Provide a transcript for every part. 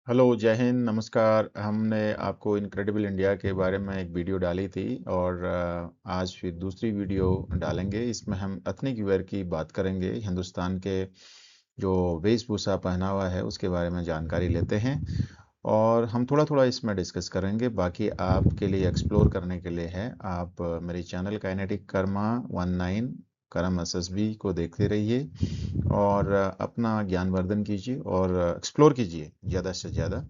Hello, जय हिंद, नमस्कार। हमने आपको इनक्रेडिबल इंडिया के बारे में एक वीडियो डाली थी और आज फिर दूसरी वीडियो डालेंगे। इसमें हम एथनिक वेयर की बात करेंगे। हिंदुस्तान के जो वेशभूषा पहनावा है उसके बारे में जानकारी लेते हैं और हम थोड़ा-थोड़ा इसमें डिस्कस करेंगे। बाकी आपके लिए एक्सप्लोर करने के लिए है। आप मेरे चैनल काइनेटिक कर्मा 19 करम एसएसबी को देखते रहिए और अपना ज्ञानवर्धन कीजिए और एक्सप्लोर कीजिए ज़्यादा से ज़्यादा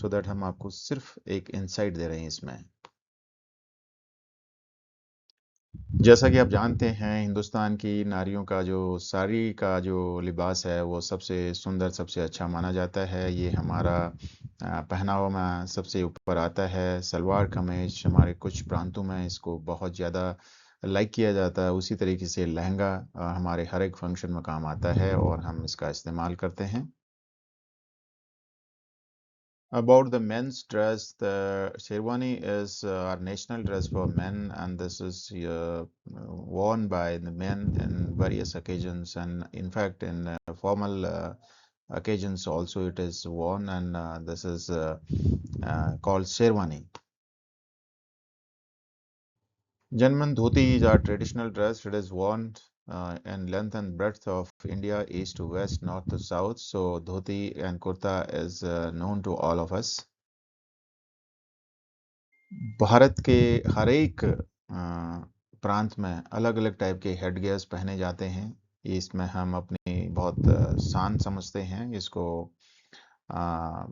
सो दैट हम आपको सिर्फ एक इंसाइट दे रहे हैं इसमें। जैसा कि आप जानते हैं हिंदुस्तान की नारियों का जो साड़ी का जो लिबास है वो सबसे सुंदर सबसे अच्छा माना जाता है। ये हमारा पहनावा में सबसे ऊपर आता है। सलवार कमीज हमारे कुछ प्रांतों में इसको बहुत ज़्यादा लाइक किया जाता है। उसी तरीके से लहंगा हमारे हर एक फंक्शन में काम आता है और हम इसका इस्तेमाल करते हैं। About the men's dress, the sherwani is our national dress for men, and this is worn by the men in various occasions, and in fact, in formal occasions also it is worn, and this is called sherwani. Janman dhoti is our traditional dress. It is worn in length and breadth of India, east to west, north to south. So dhoti and kurta is known to all of us. Bharat के हर एक प्रांत में अलग-अलग type के हेडगियर्स पहने जाते हैं। इसमें हम अपनी बहुत शान समझते हैं इसको अ,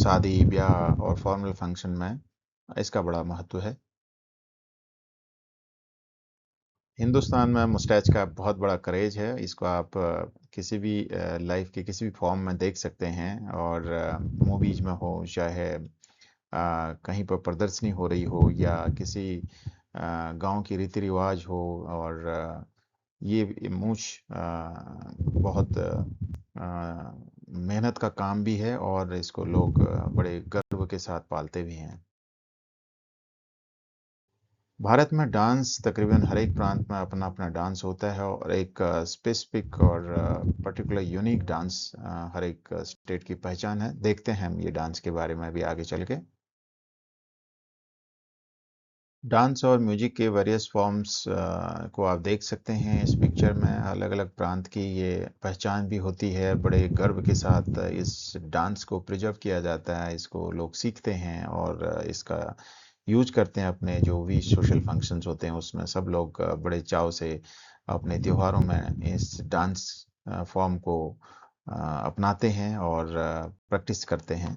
शादी, ब्याह और फॉर्मल फंक्शन में इसका बड़ा महत्व है। हिंदुस्तान में मुस्टैच का बहुत बड़ा क्रेज़ है। इसको आप किसी भी लाइफ़ के किसी भी फ़ॉर्म में देख सकते हैं और मूवीज़ में हो चाहे कहीं पर प्रदर्शनी हो रही हो या किसी गांव की रीति रिवाज हो और ये मूछ बहुत मेहनत का काम भी है और इसको लोग बड़े गर्व के साथ पालते भी हैं। भारत में डांस तकरीबन हर एक प्रांत में अपना अपना डांस होता है और एक स्पेसिफिक और पर्टिकुलर यूनिक डांस हर एक स्टेट की पहचान है। देखते हैं हम ये डांस के बारे में भी आगे चल के। डांस और म्यूजिक के वेरियस फॉर्म्स को आप देख सकते हैं इस पिक्चर में। अलग-अलग प्रांत की ये पहचान भी होती है। बड़े गर्व के साथ इस डांस को प्रिजर्व किया जाता है। इसको लोग सीखते हैं और इसका यूज़ करते हैं अपने जो भी सोशल फंक्शंस होते हैं उसमें। सब लोग बड़े चाव से अपने त्योहारों में इस डांस फॉर्म को अपनाते हैं और प्रैक्टिस करते हैं।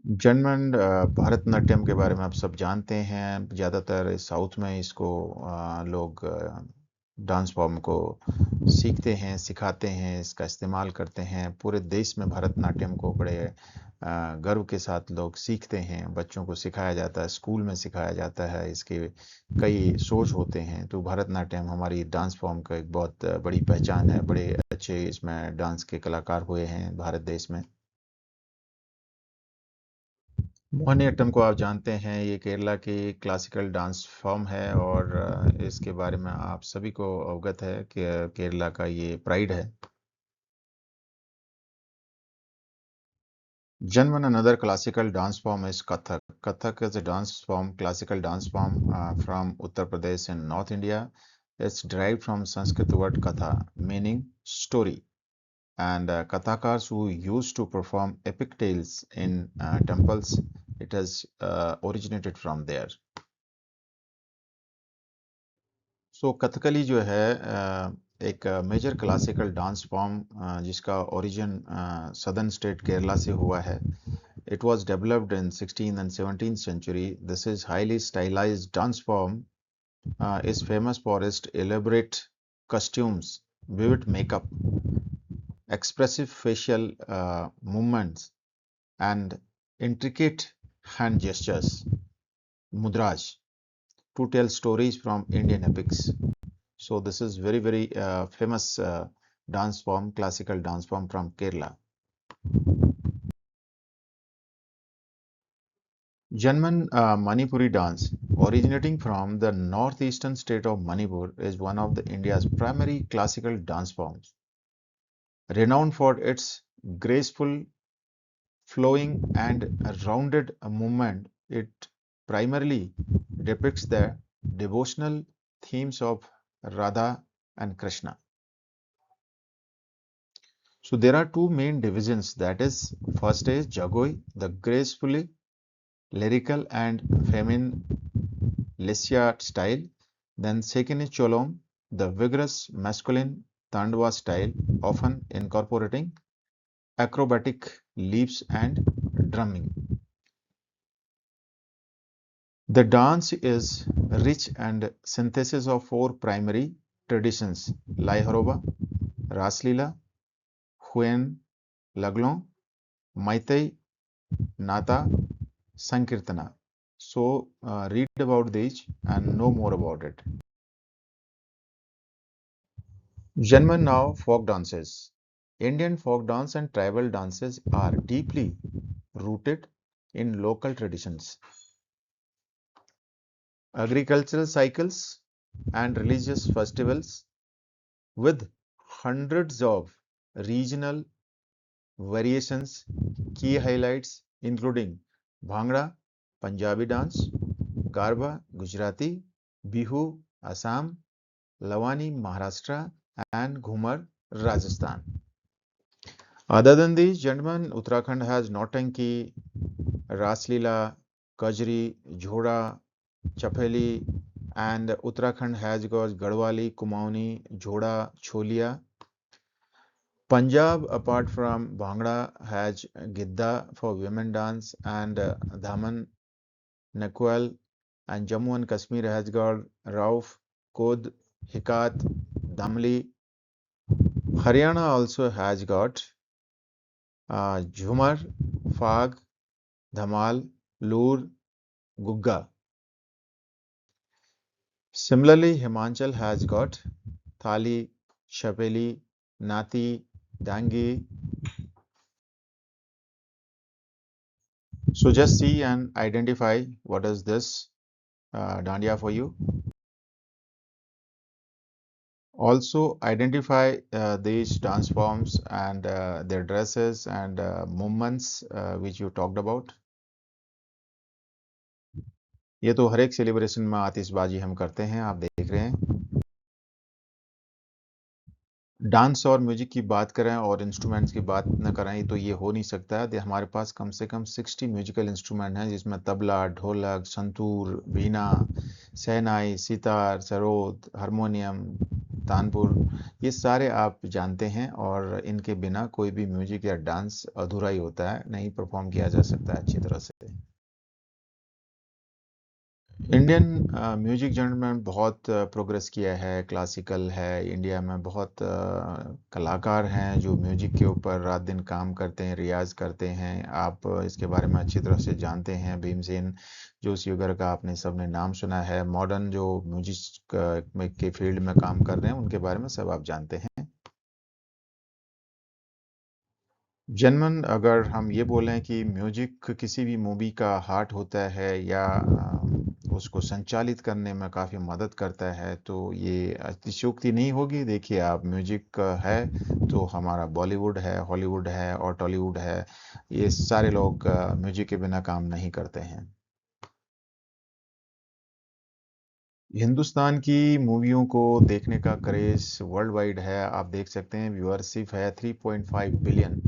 जनमन भरतनाट्यम के बारे में आप सब जानते हैं। ज़्यादातर साउथ में इसको लोग डांस फॉर्म को सीखते हैं, सिखाते हैं, इसका इस्तेमाल करते हैं। पूरे देश में भरतनाट्यम को बड़े गर्व के साथ लोग सीखते हैं। बच्चों को सिखाया जाता है, स्कूल में सिखाया जाता है। इसके कई शोज़ होते हैं। तो भरतनाट्यम हमारी डांस फॉर्म का एक बहुत बड़ी पहचान है। बड़े अच्छे इसमें डांस के कलाकार हुए हैं भारत देश में। मोहिनीअट्टम को आप जानते हैं, ये केरला की क्लासिकल डांस फॉर्म है और इसके बारे में आप सभी को अवगत है कि केरला का ये प्राइड है। Genuine another classical dance form is Kathak. Kathak is a dance form, classical dance form from Uttar Pradesh in North India. It's derived from Sanskrit word katha, meaning story. And Kathakars who used to perform epic tales in temples, it has originated from there. सो कथकली जो है एक major classical dance form जिसका origin southern state Kerala से हुआ है. It was developed in 16th and 17th century. This is highly stylized dance form is famous for its elaborate costumes, vivid makeup, expressive facial movements, and intricate hand gestures, mudras, to tell stories from Indian epics. So this is very famous dance form, classical dance form from Kerala. Janman Manipuri dance, originating from the northeastern state of Manipur, is one of the India's primary classical dance forms. Renowned for its graceful, flowing, and rounded movement, it primarily depicts the devotional themes of Radha and Krishna. So there are two main divisions. That is, first is Jagoi, the gracefully lyrical and feminine Lesya style. Then second is Cholom, the vigorous masculine Tandwa style, often incorporating acrobatic leaps and drumming. The dance is rich and synthesis of four primary traditions: Lai Haroba, Raslila, Huen Laglon, Maitai, Nata, Sankirtana. So read about these and know more about it. Gentlemen, now folk dances. Indian folk dance and tribal dances are deeply rooted in local traditions, agricultural cycles, and religious festivals, with hundreds of regional variations. Key highlights including Bhangra, Punjabi dance, Garba, Gujarati, Bihu, Assam, Lavani, Maharashtra, and Ghumar, Rajasthan. Other than these, gentlemen, Uttarakhand has Nautanki, Raslila, Kajri, Jhoda, Chapeli, and Uttarakhand has got Garhwali, Kumauni, Jhoda, Cholia. Punjab, apart from Bhangra, has Gidda for women dance and Daman, Nakwal, and Jammu and Kashmir has got Rauf, Kod, Hikat, Damli. Haryana also has got Jhumar, Fag, Dhamal, Loor, Gugga. Similarly, Himachal has got Thali, Chapeli, Nati, Dangi. So just see and identify what is this Dandiya for you. Also identify these dance forms and their dresses and movements which you talked about. ये तो हर एक celebration में आतिशबाजी हम करते हैं, आप देख रहे हैं। डांस और म्यूजिक की बात करें और इंस्ट्रूमेंट्स की बात न करें तो ये हो नहीं सकता है। हमारे पास कम से कम 60 म्यूजिकल इंस्ट्रूमेंट हैं, जिसमें तबला, ढोलक, संतूर, वीणा, शहनाई, सितार, सरोद, हारमोनियम, तानपुर, ये सारे आप जानते हैं और इनके बिना कोई भी म्यूजिक या डांस अधूरा ही होता है, नहीं परफॉर्म किया जा सकता अच्छी तरह से। इंडियन म्यूजिक जनर में बहुत प्रोग्रेस किया है, क्लासिकल है, इंडिया में बहुत कलाकार हैं जो म्यूजिक के ऊपर रात दिन काम करते हैं, रियाज करते हैं। आप इसके बारे में अच्छी तरह से जानते हैं। भीमसेन जोशी वगैरह का आपने सबने नाम सुना है। मॉडर्न जो म्यूजिक के फील्ड में काम कर रहे हैं उनके बारे में सब आप जानते हैं। जनमन, अगर हम ये बोलें कि म्यूजिक किसी भी मूवी का हार्ट होता है या उसको संचालित करने में काफ़ी मदद करता है, तो ये अतिशयोक्ति नहीं होगी। देखिए आप, म्यूजिक है तो हमारा बॉलीवुड है, हॉलीवुड है और टॉलीवुड है, ये सारे लोग म्यूजिक के बिना काम नहीं करते हैं। हिंदुस्तान की मूवियों को देखने का क्रेज वर्ल्ड वाइड है। आप देख सकते हैं व्यूअरशिप है 3.5 बिलियन,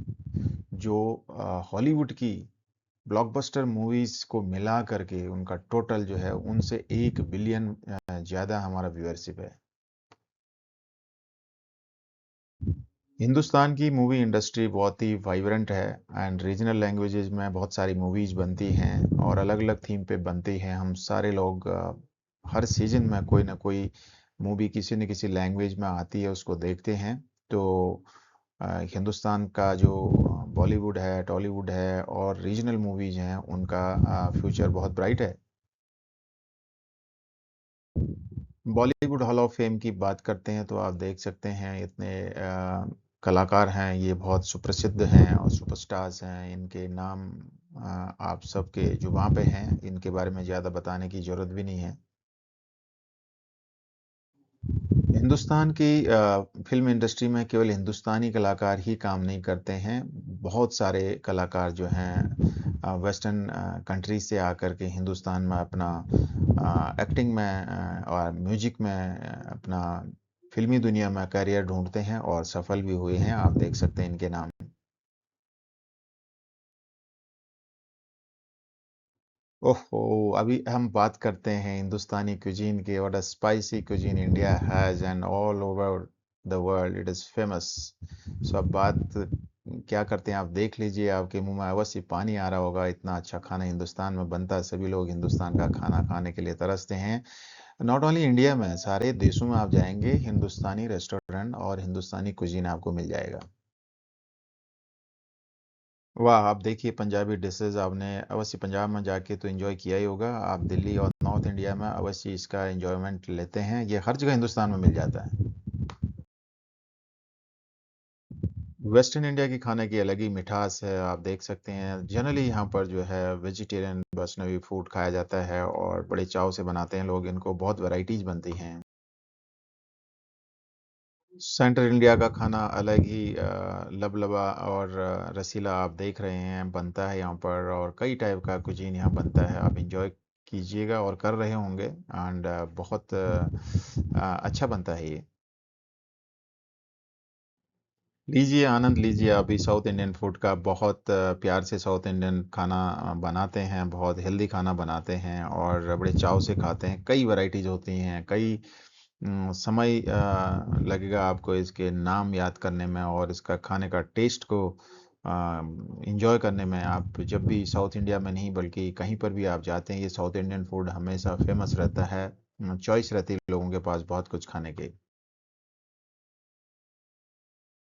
जो हॉलीवुड की ब्लॉकबस्टर मूवीज को मिला करके उनका टोटल जो है उनसे 1 बिलियन ज़्यादा हमारा व्यूअरशिप है। हिंदुस्तान की मूवी इंडस्ट्री बहुत ही वाइब्रेंट है एंड रीजनल लैंग्वेजेस में बहुत सारी मूवीज बनती हैं और अलग अलग थीम पे बनती हैं। हम सारे लोग हर सीजन में कोई ना कोई मूवी किसी न किसी लैंग्वेज में आती है, उसको देखते हैं। तो हिंदुस्तान का जो बॉलीवुड है, टॉलीवुड है और रीजनल मूवीज हैं, उनका फ्यूचर बहुत ब्राइट है। बॉलीवुड हॉल ऑफ फेम की बात करते हैं तो आप देख सकते हैं इतने कलाकार हैं, ये बहुत सुप्रसिद्ध हैं और सुपरस्टार्स हैं। इनके नाम आप सबके जुबां पे हैं, इनके बारे में ज़्यादा बताने की ज़रूरत भी नहीं है। हिंदुस्तान की फ़िल्म इंडस्ट्री में केवल हिंदुस्तानी कलाकार ही काम नहीं करते हैं। बहुत सारे कलाकार जो हैं वेस्टर्न कंट्रीज़ से आकर के हिंदुस्तान में अपना एक्टिंग में और म्यूज़िक में अपना फ़िल्मी दुनिया में करियर ढूँढते हैं और सफल भी हुए हैं। आप देख सकते हैं इनके नाम। ओहो! अभी हम बात करते हैं हिंदुस्तानी क्यूज़ीन की। What a spicy cuisine India has and all over the world it is famous. So अब बात क्या करते हैं, आप देख लीजिए, आपके मुँह में अवश्य पानी आ रहा होगा। इतना अच्छा खाना हिंदुस्तान में बनता है, सभी लोग हिंदुस्तान का खाना खाने के लिए तरसते हैं। नॉट ओनली इंडिया में, सारे देशों में आप जाएँगे, हिंदुस्तानी रेस्टोरेंट और हिंदुस्तानी क्यूज़ीन आपको मिल जाएगा। वाह! आप देखिए पंजाबी डिशेज़ आपने अवश्य पंजाब में जाके तो एन्जॉय किया ही होगा। आप दिल्ली और नॉर्थ इंडिया में अवश्य इसका एन्जॉयमेंट लेते हैं। ये हर जगह हिंदुस्तान में मिल जाता है। वेस्टर्न इंडिया की खाने की अलग ही मिठास है, आप देख सकते हैं। जनरली यहाँ पर जो है वेजिटेरियन वैष्णवी फूड खाया जाता है और बड़े चाव से बनाते हैं लोग इनको, बहुत वैराइटीज़ बनती हैं। सेंट्रल इंडिया का खाना अलग ही लबलबा और रसीला आप देख रहे हैं, बनता है यहाँ पर और कई टाइप का कुजीन यहाँ बनता है। आप एंजॉय कीजिएगा और कर रहे होंगे एंड बहुत अच्छा बनता है ये। लीजिए, आनंद लीजिए अभी साउथ इंडियन फूड का। बहुत प्यार से साउथ इंडियन खाना बनाते हैं, बहुत हेल्दी खाना बनाते हैं और बड़े चाव से खाते हैं। कई वैराइटीज़ होती हैं, कई समय लगेगा आपको इसके नाम याद करने में और इसका खाने का टेस्ट को एंजॉय करने में। आप जब भी साउथ इंडिया में नहीं बल्कि कहीं पर भी आप जाते हैं, ये साउथ इंडियन फूड हमेशा फेमस रहता है। चॉइस रहती है लोगों के पास बहुत कुछ खाने की।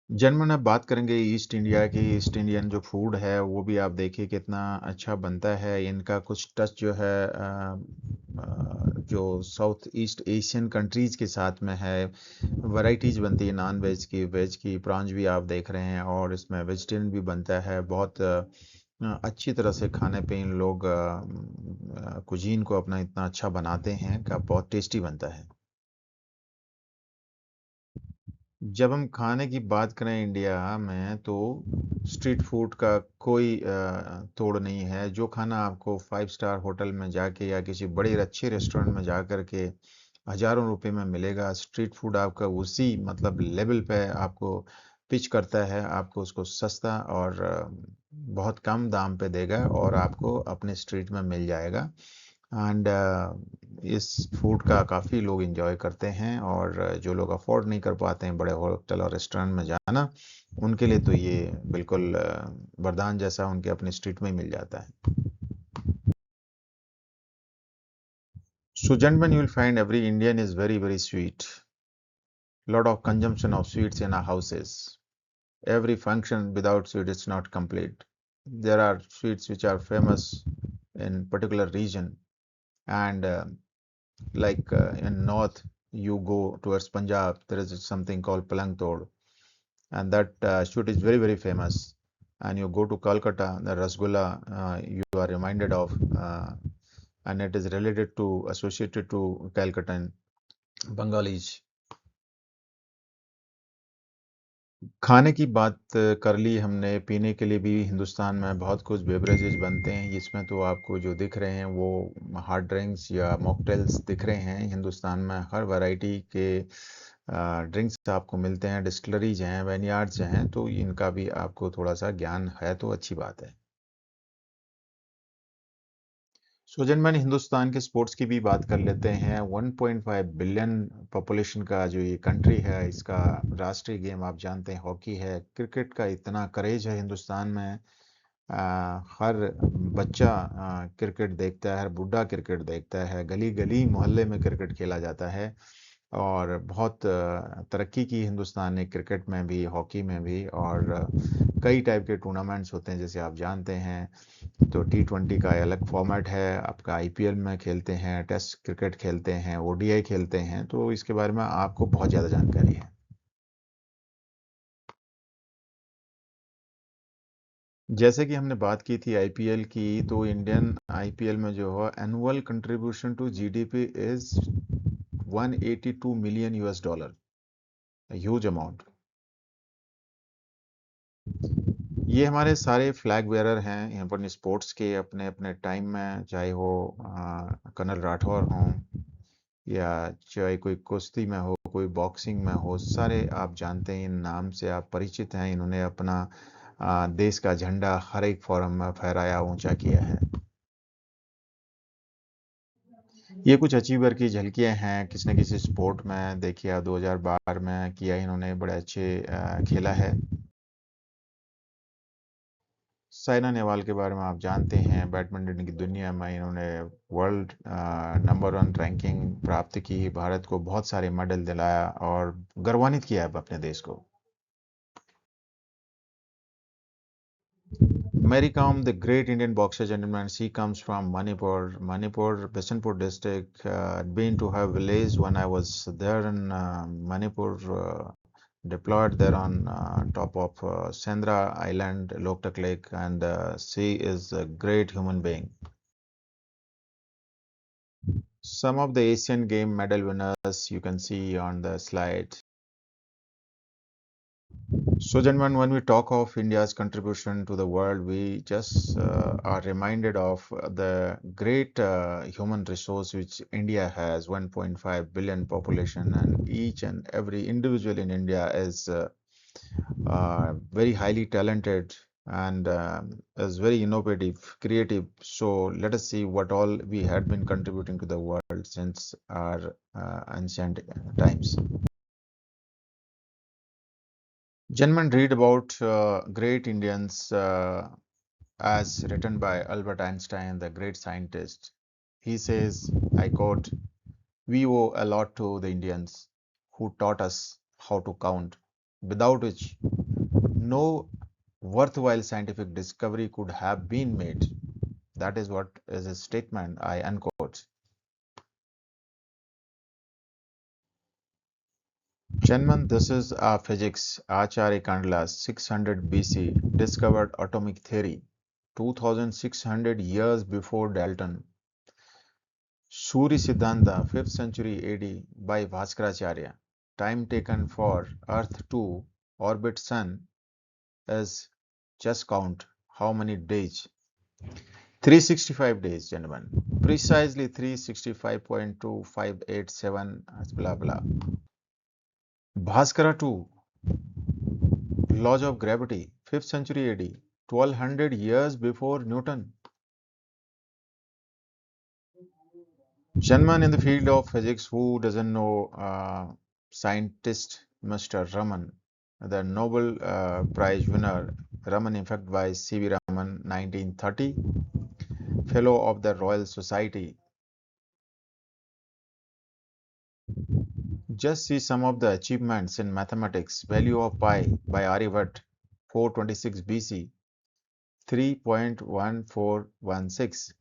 जनरल अब बात करेंगे ईस्ट इंडिया की। ईस्ट इंडियन जो फूड है वो भी आप देखिए कितना अच्छा बनता है। इनका कुछ टच जो है जो साउथ ईस्ट एशियन कंट्रीज़ के साथ में है। वैराइटीज़ बनती है नॉन वेज की, वेज की प्रॉन्स भी आप देख रहे हैं और इसमें वेजिटेरियन भी बनता है। बहुत अच्छी तरह से खाने पे इन लोग कुजीन को अपना इतना अच्छा बनाते हैं कि बहुत टेस्टी बनता है। जब हम खाने की बात करें इंडिया में तो स्ट्रीट फूड का कोई तोड़ नहीं है। जो खाना आपको 5 स्टार होटल में जाके या किसी बड़े अच्छे रेस्टोरेंट में जा कर के हज़ारों रुपए में मिलेगा, स्ट्रीट फूड आपका उसी मतलब लेवल पे आपको पिच करता है। आपको उसको सस्ता और बहुत कम दाम पे देगा और आपको अपने स्ट्रीट में मिल जाएगा। एंड इस फूड का काफ़ी लोग एंजॉय करते हैं और जो लोग अफोर्ड नहीं कर पाते हैं बड़े होटल और रेस्टोरेंट में जाना, उनके लिए तो ये बिल्कुल वरदान जैसा उनके अपने स्ट्रीट में ही मिल जाता है। So gentlemen, you will find every Indian is very, very sweet. Lot of consumption of sweets in our houses. Every function without sweet is not complete. There are sweets which are famous in particular region and in north you go towards Punjab, there is something called Palang Tod, and that sweet is very very famous. And you go to Calcutta, the Rasgulla you are reminded of, and it is related to associated to Calcutta Bengalis. खाने की बात कर ली हमने, पीने के लिए भी हिंदुस्तान में बहुत कुछ बेवरेजेस बनते हैं, जिसमें तो आपको जो दिख रहे हैं वो हार्ड ड्रिंक्स या मॉकटेल्स दिख रहे हैं। हिंदुस्तान में हर वैरायटी के ड्रिंक्स आपको मिलते हैं, डिस्टिलरीज हैं, वेनयार्ड्स हैं, तो इनका भी आपको थोड़ा सा ज्ञान है तो अच्छी बात है। सुजन मैंने हिंदुस्तान के स्पोर्ट्स की भी बात कर लेते हैं। 1.5 बिलियन पॉपुलेशन का जो ये कंट्री है, इसका राष्ट्रीय गेम आप जानते हैं हॉकी है। क्रिकेट का इतना क्रेज है हिंदुस्तान में। हर बच्चा क्रिकेट देखता है, हर बूढ़ा क्रिकेट देखता है, गली गली मोहल्ले में क्रिकेट खेला जाता है और बहुत तरक्की की हिंदुस्तान ने क्रिकेट में भी, हॉकी में भी और कई टाइप के टूर्नामेंट्स होते हैं जैसे आप जानते हैं। तो टी20 का अलग फॉर्मेट है, आपका आईपीएल में खेलते हैं, टेस्ट क्रिकेट खेलते हैं, ओडीआई खेलते हैं, तो इसके बारे में आपको बहुत ज़्यादा जानकारी है। जैसे कि हमने बात की थी आईपीएल की, तो इंडियन आईपीएल में जो है annual contribution to GDP is 182 million US dollar. Huge amount. ये हमारे सारे फ्लैग बेयरर हैं यहाँ पर स्पोर्ट्स के अपने अपने टाइम में, चाहे वो कर्नल राठौर हों या चाहे कोई कुश्ती में हो, कोई बॉक्सिंग में हो, सारे आप जानते हैं, इन नाम से आप परिचित हैं। इन्होंने अपना देश का झंडा हर एक फोरम में फहराया, ऊंचा किया है। ये कुछ अचीवर की झलकियां हैं किसी न किसी स्पोर्ट में। देखिए 2012 में किया इन्होंने, बड़े अच्छे खेला है। साइना नेहवाल के बारे में आप जानते हैं, बैडमिंटन की दुनिया में इन्होंने वर्ल्ड नंबर 1 रैंकिंग प्राप्त की, भारत को बहुत सारे मेडल दिलाया और गौरवान्वित किया है अपने देश को। Mary Kom, the great Indian boxer, gentlemen, she comes from Manipur, Bisanpur district. Been to her village when I was there in Manipur, deployed there on top of Sendra Island, Loktak Lake, and she is a great human being. Some of the Asian Game medal winners you can see on the slide. So, gentlemen, when we talk of India's contribution to the world, we just are reminded of the great human resource which India has, 1.5 billion population, and each and every individual in India is very highly talented and is very innovative, creative. So let us see what all we had been contributing to the world since our ancient times. Gentlemen, read about great Indians as written by Albert Einstein, the great scientist. He says, I quote, "We owe a lot to the Indians who taught us how to count, without which no worthwhile scientific discovery could have been made." That is what is his statement. I unquote. Gentlemen, this is physics. Acharya Kandla, 600 BC, discovered atomic theory. 2600 years before Dalton. Surya Siddhanta, 5th century AD by Bhaskaracharya. Time taken for Earth to orbit Sun is, just count how many days. 365 days, gentlemen. Precisely 365.2587, blah blah. Bhaskara 2, laws of gravity, 5th century AD, 1200 years before Newton. Gentlemen in the field of physics, who doesn't know scientist Mr. Raman, the Nobel Prize winner, Raman, in fact, by C.V. Raman, 1930, Fellow of the Royal Society. Just see some of the achievements in mathematics. Value of pi by Aryabhat, 426 BC, 3.1416.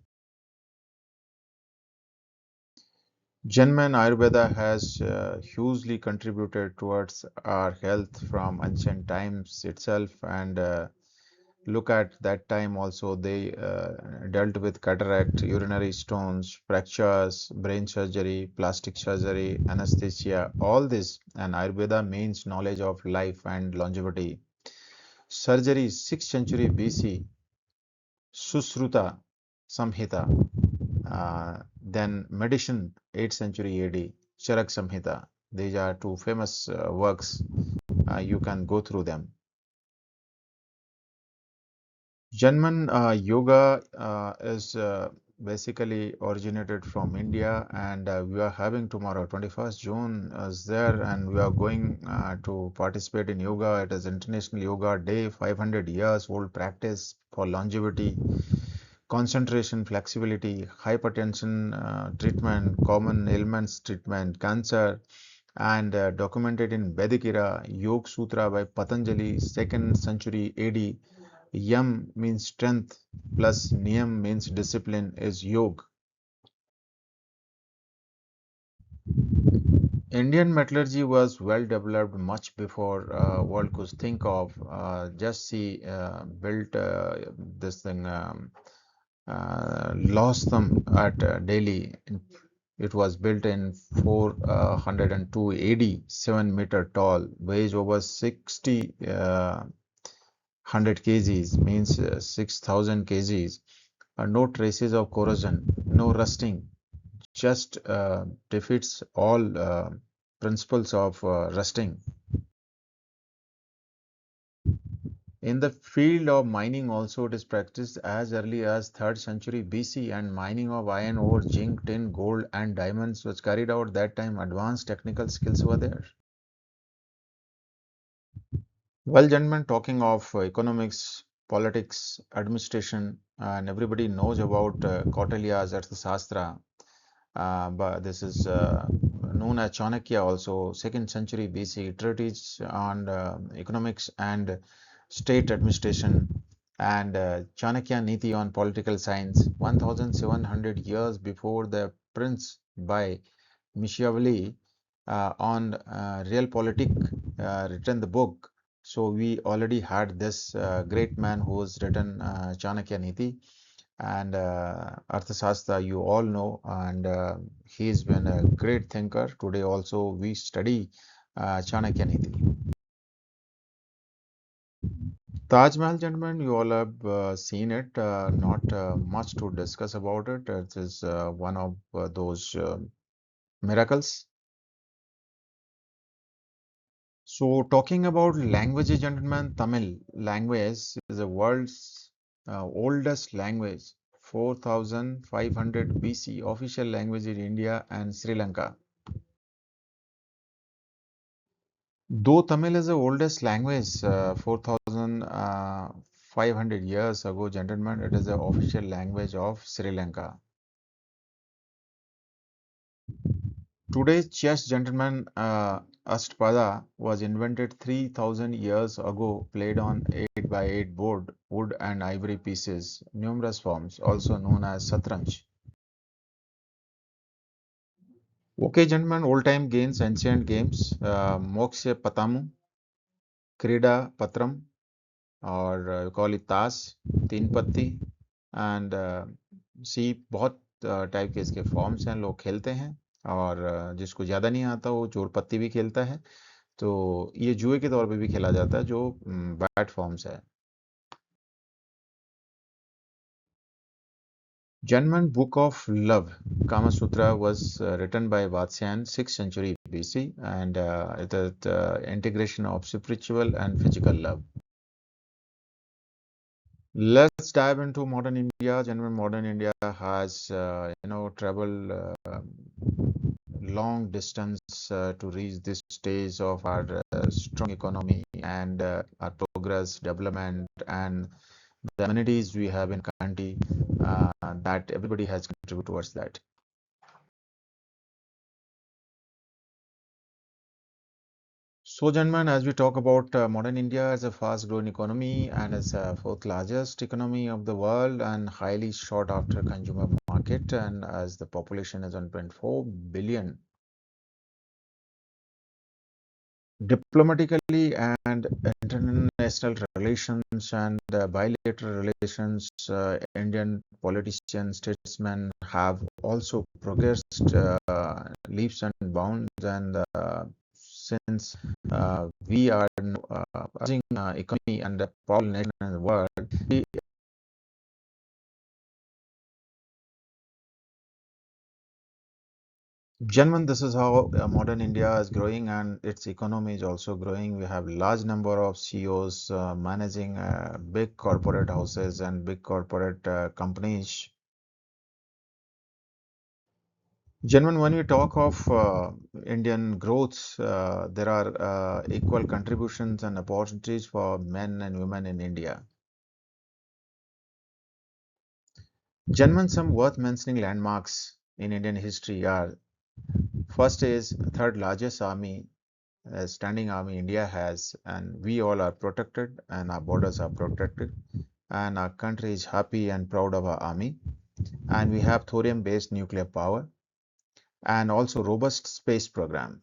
Gentlemen, Ayurveda has hugely contributed towards our health from ancient times itself, and look at that time also they dealt with cataract, urinary stones, fractures, brain surgery, plastic surgery, anesthesia, all this, and Ayurveda means knowledge of life and longevity. Surgery, 6th century BC, Susruta Samhita. Then medicine, 8th century AD, Charak Samhita. These are two famous works. You can go through them. Janman yoga is basically originated from India, and we are having tomorrow, 21st June, is there, and we are going to participate in yoga. It is International Yoga Day, 500 years old practice for longevity, concentration, flexibility, hypertension treatment, common ailments treatment, cancer, and documented in Vedic era, Yoga Sutra by Patanjali, 2nd century AD. Yam means strength plus Niyam means discipline is Yoga. Indian metallurgy was well developed much before world could think of. Just see, built this thing, lost them at Delhi. It was built in 402 AD, 7-meter tall, weighs over 60 100 kgs, means 6,000 kgs. No traces of corrosion, no rusting, just defeats all principles of rusting. In the field of mining also, it is practiced as early as 3rd century BC, and mining of iron ore, zinc, tin, gold and diamonds was carried out that time. Advanced technical skills were there. Well, gentlemen, talking of economics, politics, administration, and everybody knows about Kautilya's Arthashastra, but this is known as Chanakya also, 2nd century BC, treatise on economics and state administration, and Chanakya Niti on political science, 1700 years before the Prince by Machiavelli on Realpolitik written the book. So we already had this great man who's written Chanakya Niti, and Arthashastra you all know, and he's been a great thinker. Today also we study Chanakya Niti. Taj Mahal, gentlemen, you all have seen it, not much to discuss about it. It is one of those miracles. So, talking about languages, gentlemen, Tamil language is the world's oldest language, 4500 BC, official language in India and Sri Lanka. Though Tamil is the oldest language, 4500 years ago, gentlemen, it is the official language of Sri Lanka. Today's chess, gentlemen, Ashtapada was invented 3000 years ago, played on 8 by 8 board, wood and ivory pieces, numerous forms, also known as Satranj. Okay, gentlemen, old-time games, ancient games, Moksha Patamu, Krida Patram, or you call it Tas, Teen Patti, and सी बहुत type के इसके forms हैं, लोग खेलते हैं, और जिसको ज़्यादा नहीं आता वो चोर पत्ती भी खेलता है। तो ये जुए के तौर पे भी खेला जाता है, जो बैट फॉर्म्स है। Gentlemen, Book of Love, Kama Sutra was written by Vatsyayan, 6th century BC, and it is the integration of spiritual and physical love. Let's dive into modern India. Gentlemen, modern India has, traveled long distance to reach this stage of our strong economy and our progress, development, and the amenities we have in country, that everybody has contributed towards that. So, gentlemen, as we talk about modern India as a fast-growing economy and as a fourth largest economy of the world and highly sought after consumer market, and as the population is 1.4 billion. Diplomatically and international relations and bilateral relations, Indian politicians, statesmen have also progressed leaps and bounds, and since we are rising economy and the powerful nation in the world, gentlemen, this is how modern India is growing and its economy is also growing. We have large number of CEOs managing big corporate houses and big corporate companies. Gentlemen, when we talk of Indian growth, there are equal contributions and opportunities for men and women in India. Gentlemen, some worth mentioning landmarks in Indian history are: first is third largest army, standing army India has, and we all are protected and our borders are protected, and our country is happy and proud of our army, and we have thorium based nuclear power and also robust space program.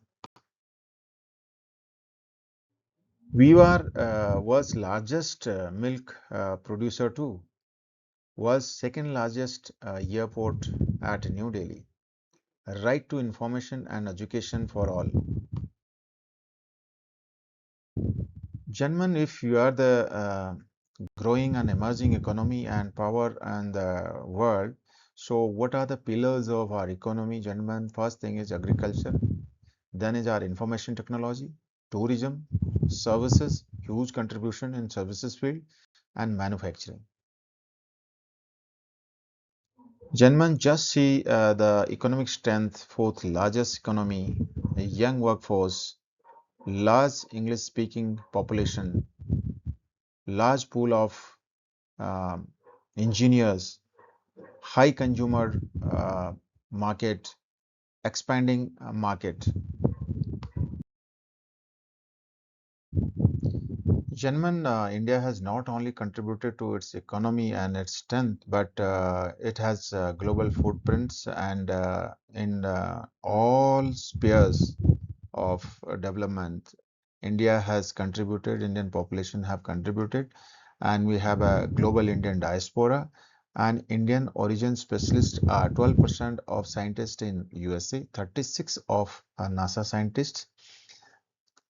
We are world's largest milk producer too, world's second largest airport at New Delhi, right to information and education for all. Gentlemen, if you are the growing and emerging economy and power and the world, so what are the pillars of our economy, gentlemen? First thing is agriculture, then is our information technology, tourism, services, huge contribution in services field, and manufacturing. Gentlemen, just see the economic strength, fourth largest economy, a young workforce, large English-speaking population, large pool of um, engineers, high consumer market, expanding market. Gentlemen, India has not only contributed to its economy and its strength, but it has global footprints and in all spheres of development. India has contributed, Indian population have contributed, and we have a global Indian diaspora. And Indian origin specialists are 12% of scientists in USA, 36 of NASA scientists,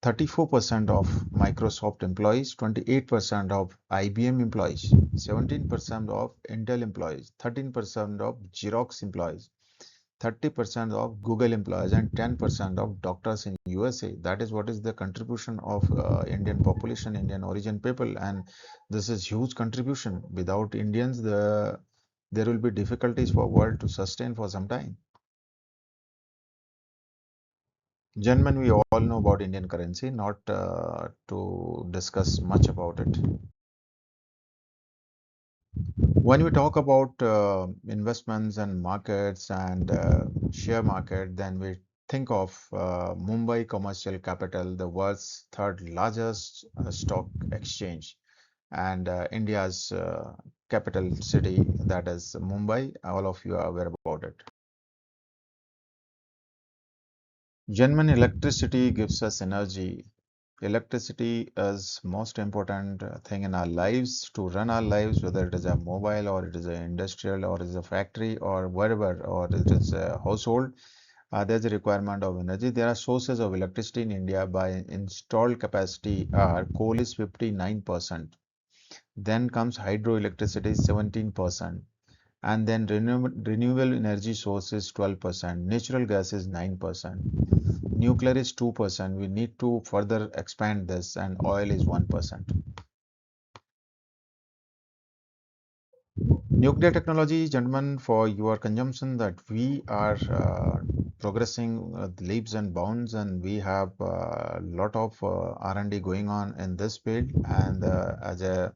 34% of Microsoft employees, 28% of IBM employees, 17% of Intel employees, 13% of Xerox employees, 30% of Google employees, and 10% of doctors in USA. That is what is the contribution of Indian population, Indian origin people, and this is huge contribution. Without Indians, there will be difficulties for world to sustain for some time. Gentlemen, we all know about Indian currency, not to discuss much about it. When we talk about investments and markets and share market, then we think of Mumbai Commercial Capital, the world's third largest stock exchange, and India's capital city, that is Mumbai. All of you are aware about it. Genuine electricity gives us energy. Electricity is most important thing in our lives to run our lives, whether it is a mobile or it is an industrial or it is a factory or wherever or it is a household. There's a requirement of energy. There are sources of electricity in India by installed capacity are coal is 59%. Then comes hydroelectricity 17%. And then renewable energy sources 12%, natural gas is 9%, nuclear is 2%. We need to further expand this, and oil is 1%. Nuclear technology, gentlemen, for your consumption, that we are progressing leaps and bounds, and we have a lot of R&D going on in this field, and as a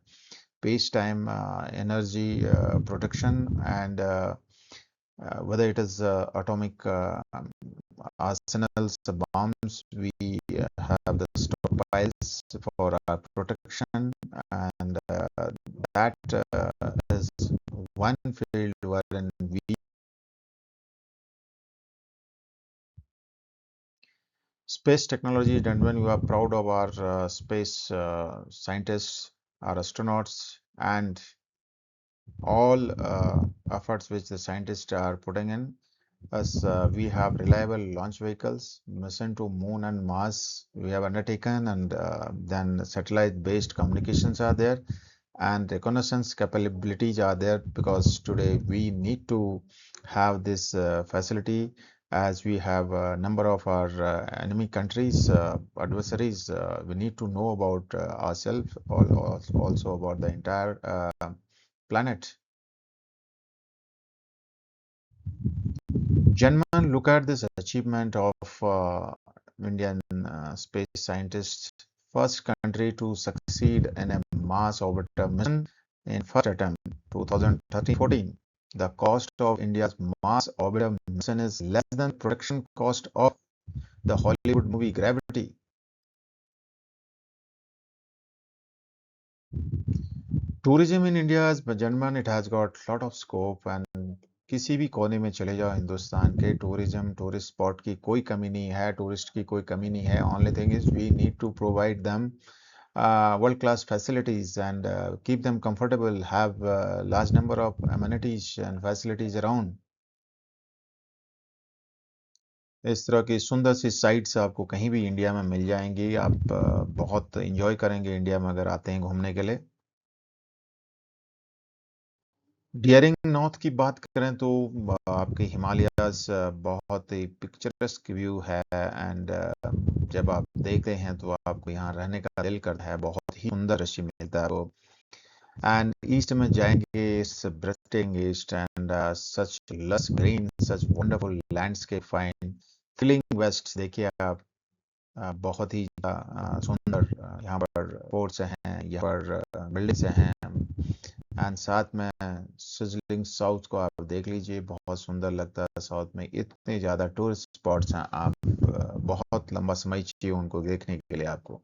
peacetime energy production and whether it is atomic arsenals, bombs, we have the stockpiles for our protection, and that is one field wherein we space technology, and when we are proud of our space scientists, our astronauts, and all efforts which the scientists are putting in. As we have reliable launch vehicles, mission to Moon and Mars we have undertaken, and then satellite-based communications are there, and reconnaissance capabilities are there, because today we need to have this facility, as we have a number of our enemy countries, adversaries. We need to know about ourselves, also about the entire planet. Gentlemen, look at this achievement of Indian space scientists. First country to succeed in a Mars orbiter mission in first attempt, 2013-14. The cost of India's Mars orbiter mission is less than production cost of the Hollywood movie Gravity. Tourism in India, gentlemen, it has got a lot of scope, and किसी भी कोने में चले जाओ हिंदुस्तान के tourism tourist spot की कोई कमी नहीं है, टूरिस्ट की कोई कमी नहीं है. Only thing is we need to provide them world class facilities and keep them comfortable, have a large number of amenities and facilities around. इस तरह की सुंदर सी साइट्स आपको कहीं भी इंडिया में मिल जाएंगी। आप बहुत इंजॉय करेंगे इंडिया में अगर आते हैं घूमने के लिए। डियरिंग नॉर्थ की बात करें तो आपके हिमालयाज बहुत ही पिक्चरस्क व्यू है, एंड जब आप देखते हैं तो आपको यहाँ रहने का दिल करता है। बहुत ही सुंदर दृश्य मिलता है वो। एंड ईस्ट में जाएंगे, इस ब्रेथटेकिंग east and such lush green, such wonderful landscape find thrilling west. देखिए आप बहुत ही सुंदर यहाँ पर फोर्ट्स हैं, यहाँ पर बिल्डिंग्स हैं, एंड साथ में सिजलिंग साउथ को आप देख लीजिए, बहुत सुंदर लगता है। साउथ में इतने ज़्यादा टूरिस्ट स्पॉट्स हैं, आप बहुत लंबा समय चाहिए उनको देखने के लिए आपको।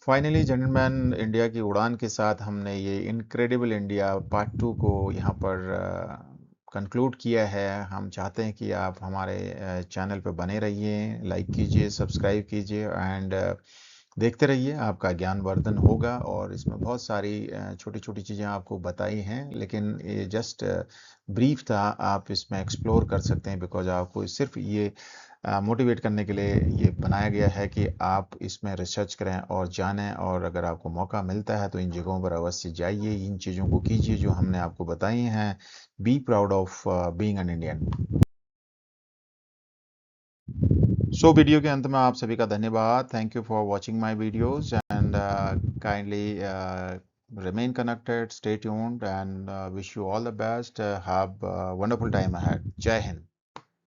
फाइनली जेंटलमैन, इंडिया की उड़ान के साथ हमने ये इनक्रेडिबल इंडिया पार्ट 2 को यहाँ पर कंक्लूड किया है। हम चाहते हैं कि आप हमारे चैनल पर बने रहिए, लाइक कीजिए, सब्सक्राइब कीजिए, एंड देखते रहिए। आपका ज्ञानवर्धन होगा, और इसमें बहुत सारी छोटी छोटी चीज़ें आपको बताई हैं, लेकिन ये जस्ट ब्रीफ था। आप इसमें एक्सप्लोर कर सकते हैं, बिकॉज आपको सिर्फ ये मोटिवेट करने के लिए ये बनाया गया है कि आप इसमें रिसर्च करें और जानें, और अगर आपको मौका मिलता है तो इन जगहों पर अवश्य जाइए, इन चीज़ों को कीजिए जो हमने आपको बताई हैं। Be proud of being an Indian. So video के अंत में आप सभी का धन्यवाद। Thank you for watching my videos, and kindly remain connected, stay tuned, and wish you all the best. Have a wonderful time ahead. Jai Hind.